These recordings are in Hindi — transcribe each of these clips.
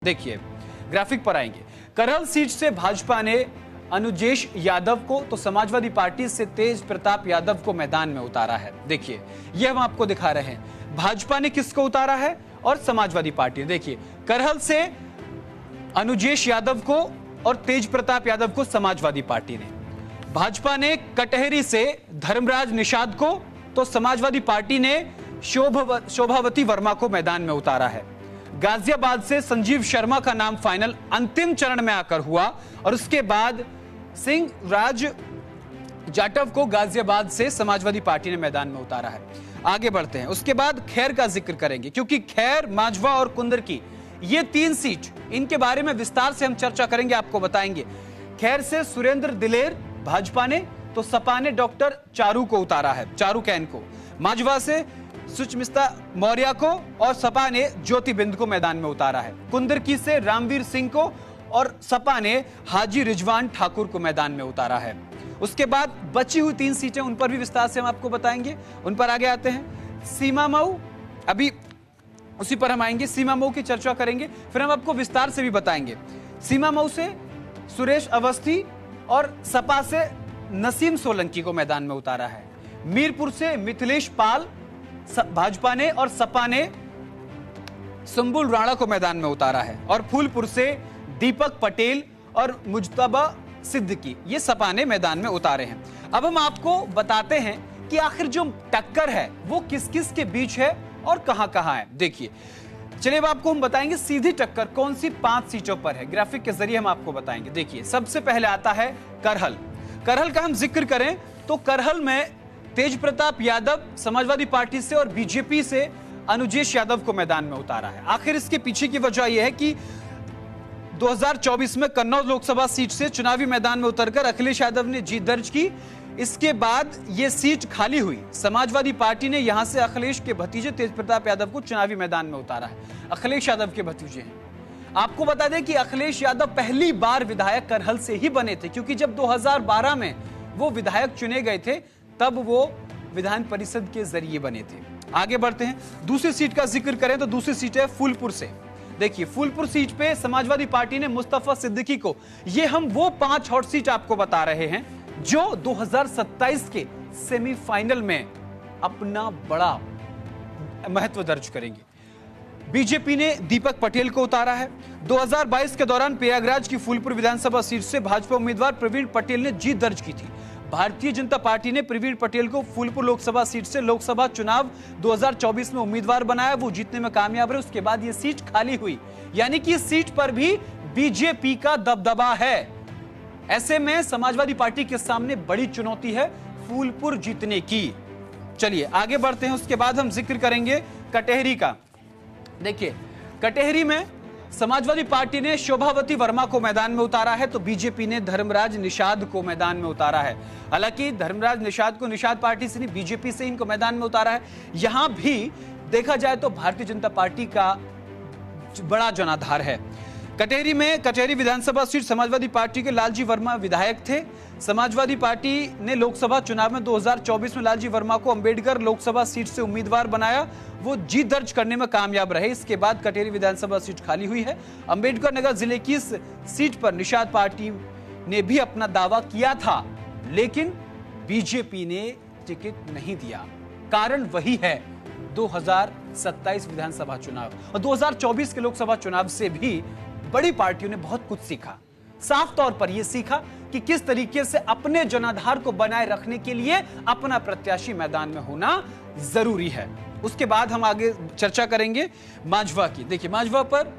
देखिए ग्राफिक पर आएंगे। करहल सीट से भाजपा ने अनुजेश यादव को तो समाजवादी पार्टी से तेज प्रताप यादव को मैदान में उतारा है। देखिए यह हम आपको दिखा रहे हैं, भाजपा ने किसको उतारा है और समाजवादी पार्टी। देखिए करहल से अनुजेश यादव को और तेज प्रताप यादव को समाजवादी पार्टी ने, भाजपा ने कटहरी से धर्मराज निषाद को तो समाजवादी पार्टी ने शोभावती वर्मा को मैदान में उतारा है। गाजियाबाद से संजीव शर्मा का नाम फाइनल अंतिम चरण में आकर हुआ और उसके बाद सिंह राज जाटव को गाजियाबाद से समाजवादी पार्टी ने मैदान में उतारा है। आगे बढ़ते हैं, उसके बाद खैर का जिक्र करेंगे क्योंकि खैर, माजवा और कुंदर की ये तीन सीट, इनके बारे में विस्तार से हम चर्चा करेंगे, आपको बताएंगे। खैर से सुरेंद्र दिलेर भाजपा ने तो सपा ने डॉक्टर चारू को उतारा है, चारू कैन को। माजवा से सुचमिता मौर्य को और सपा ने ज्योति बिंद को मैदान में उतारा है। कुंदरकी से रामवीर सिंह को और सपा ने हाजी रिजवान ठाकुर को मैदान में उतारा है। उसके बाद बची हुई तीन सीटें, उन पर भी विस्तार से हम आपको बताएंगे। उन पर आगे आते हैं। सीमा मऊ, अभी उसी पर हम आएंगे, सीमा मऊ की चर्चा करेंगे, फिर हम आपको विस्तार से भी बताएंगे। सीमा मऊ से सुरेश अवस्थी और सपा से नसीम सोलंकी को मैदान में उतारा है। मीरपुर से मिथिलेश पाल भाजपा ने और सपा ने सुंबुल राणा को मैदान में उतारा है। और फूलपुर से दीपक पटेल और मुजतबा सिद्दीकी, ये सपा ने मैदान में उतारे हैं। अब हम आपको बताते हैं कि आखिर जो टक्कर है वो किस किस के बीच है और कहां कहां है। देखिए चलिए अब आपको हम बताएंगे सीधी टक्कर कौन सी 5 सीटों पर है, ग्राफिक के जरिए हम आपको बताएंगे। देखिए सबसे पहले आता है करहल। करहल का हम जिक्र करें तो करहल में तेज प्रताप यादव समाजवादी पार्टी से और बीजेपी से अनुजेश यादव को मैदान में उतारा है। आखिर इसके पीछे की वजह यह है कि 2024 में कन्नौज लोकसभा सीट से चुनावी मैदान में उतरकर अखिलेश यादव ने जीत दर्ज की। इसके बाद यह सीट खाली हुई। समाजवादी पार्टी ने यहां से अखिलेश के भतीजे तेज प्रताप यादव को चुनावी मैदान में उतारा है। अखिलेश यादव के भतीजे हैं। आपको बता दें कि अखिलेश यादव पहली बार विधायक करहल से ही बने थे, क्योंकि जब 2012 में वो विधायक चुने गए थे तब वो विधान परिषद के जरिए बने थे। आगे बढ़ते हैं, दूसरी सीट का जिक्र करें तो दूसरी सीट है फूलपुर से। देखिए फूलपुर सीट पे समाजवादी पार्टी ने मुस्तफा सिद्दीकी को, ये हम वो 5 हॉट सीट आपको बता रहे हैं जो 2027 के सेमीफाइनल में अपना बड़ा महत्व दर्ज करेंगे। बीजेपी ने दीपक पटेल को उतारा है। 2022 के दौरान प्रयागराज की फूलपुर विधानसभा सीट से भाजपा उम्मीदवार प्रवीण पटेल ने जीत दर्ज की थी। भारतीय जनता पार्टी ने प्रवीण पटेल को फूलपुर लोकसभा सीट से लोकसभा चुनाव 2024 में उम्मीदवार बनाया, वो जीतने में कामयाब रहे। उसके बाद ये सीट खाली हुई, यानी कि इस सीट पर भी बीजेपी का दबदबा है। ऐसे में समाजवादी पार्टी के सामने बड़ी चुनौती है फूलपुर जीतने की। चलिए आगे बढ़ते हैं, उसके बाद हम जिक्र करेंगे कटहरी का। देखिए कटहरी में समाजवादी पार्टी ने शोभावती वर्मा को मैदान में उतारा है तो बीजेपी ने धर्मराज निषाद को मैदान में उतारा है। हालांकि धर्मराज निषाद को निषाद पार्टी से नहीं, बीजेपी से इनको मैदान में उतारा है। यहां भी देखा जाए तो भारतीय जनता पार्टी का बड़ा जनाधार है। कटहरी में कटहरी विधानसभा सीट समाजवादी पार्टी के लालजी वर्मा विधायक थे। समाजवादी पार्टी ने लोकसभा चुनाव में 2024 में लालजी वर्मा को अंबेडकर लोकसभा सीट से उम्मीदवार बनाया, वो जीत दर्ज करने में कामयाब रहे। इसके बाद कटहरी विधानसभा सीट खाली हुई है। अंबेडकर नगर जिले की इस सीट पर निषाद पार्टी ने भी अपना दावा किया था, लेकिन बीजेपी ने टिकट नहीं दिया। कारण वही है 2027 विधानसभा चुनाव और 2024 के लोकसभा चुनाव से भी बड़ी पार्टियों ने बहुत कुछ सीखा। साफ तौर पर यह सीखा कि किस तरीके से अपने जनाधार को बनाए रखने के लिए अपना प्रत्याशी मैदान में होना जरूरी है। उसके बाद हम आगे चर्चा करेंगे माजवा की। देखिए माजवा पर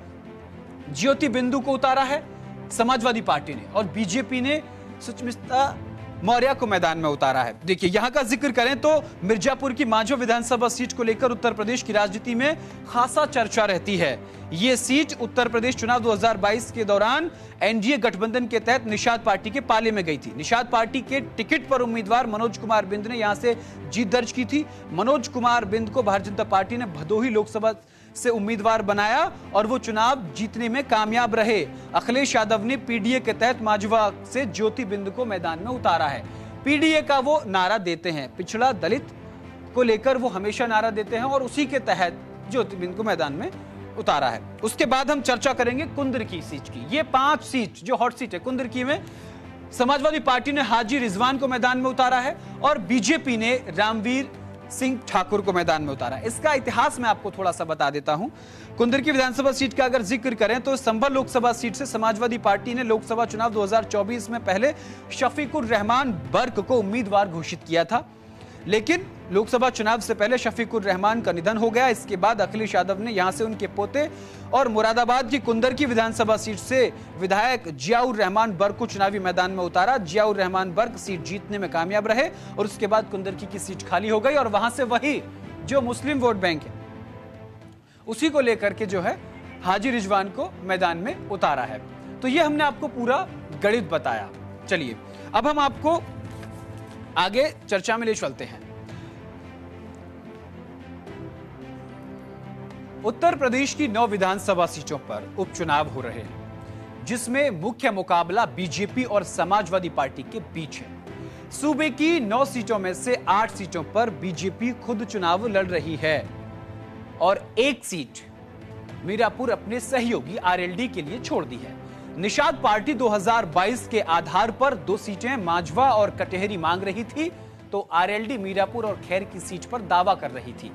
ज्योति बिंदु को उतारा है समाजवादी पार्टी ने और बीजेपी ने सुचमिता मौर्य को मैदान में उतारा है। देखिए यहां का जिक्र करें तो मिर्जापुर की मांझा विधानसभा सीट को लेकर उत्तर प्रदेश की राजनीति में खासा चर्चा रहती है। यह सीट उत्तर प्रदेश चुनाव 2022 के दौरान एनडीए गठबंधन के तहत निषाद पार्टी के पाले में गई थी। निषाद पार्टी के टिकट पर उम्मीदवार मनोज कुमार बिंद ने यहां से जीत दर्ज की थी। मनोज कुमार बिंद को भारतीय जनता पार्टी ने भदोही लोकसभा से उम्मीदवार बनाया और वो चुनाव जीतने में कामयाब रहे। अखिलेश यादव ने पीडीए के तहत माजवा से ज्योति बिंद को मैदान में उतारा है। पीडीए का वो नारा देते हैं, पिछड़ा दलित को लेकर वो हमेशा नारा देते हैं और उसी के तहत ज्योति बिंद को मैदान में उतारा है। उसके बाद हम चर्चा करेंगे कुंदरकी सीट की। ये 5 सीट जो हॉट सीट है, कुंदरकी में समाजवादी पार्टी ने हाजी रिजवान को मैदान में उतारा है और बीजेपी ने रामवीर सिंह ठाकुर को मैदान में उतारा। इसका इतिहास मैं आपको थोड़ा सा बता देता हूं। कुंदरकी विधानसभा सीट का अगर जिक्र करें तो संभल लोकसभा सीट से समाजवादी पार्टी ने लोकसभा चुनाव 2024 में पहले शफीकुर रहमान बर्क को उम्मीदवार घोषित किया था, लेकिन लोकसभा चुनाव से पहले शफीकुर रहमान का निधन हो गया। इसके बाद अखिलेश यादव ने यहां से उनके पोते और मुरादाबाद की कुंदरकी विधानसभा सीट से विधायक जियाउर रहमान बर्क को चुनावी मैदान में उतारा। जियाउर रहमान बर्क सीट जीतने में कामयाब रहे और उसके बाद कुंदरकी की सीट खाली हो गई और वहां से वही जो मुस्लिम वोट बैंक है उसी को लेकर के जो है हाजी रिजवान को मैदान में उतारा है। तो ये हमने आपको पूरा गणित बताया। चलिए अब हम आपको आगे चर्चा में ले चलते हैं। उत्तर प्रदेश की 9 विधानसभा सीटों पर उपचुनाव हो रहे हैं, जिसमें मुख्य मुकाबला बीजेपी और समाजवादी पार्टी के बीच है। सूबे की 9 सीटों में से 8 सीटों पर बीजेपी खुद चुनाव लड़ रही है और 1 सीट मीरापुर अपने सहयोगी आरएलडी के लिए छोड़ दी है। निषाद पार्टी 2022 के आधार पर 2 सीटें मांझवा और कटेहरी मांग रही थी, तो आरएलडी मीरापुर और खैर की सीट पर दावा कर रही थी।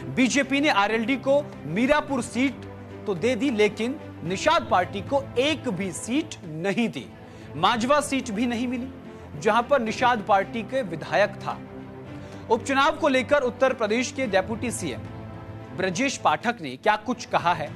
बीजेपी ने आरएलडी को मीरापुर सीट तो दे दी, लेकिन निषाद पार्टी को एक भी सीट नहीं दी। मांझवा सीट भी नहीं मिली, जहां पर निषाद पार्टी के विधायक था। उपचुनाव को लेकर उत्तर प्रदेश के डेप्यूटी सीएम ब्रजेश पाठक ने क्या कुछ कहा है,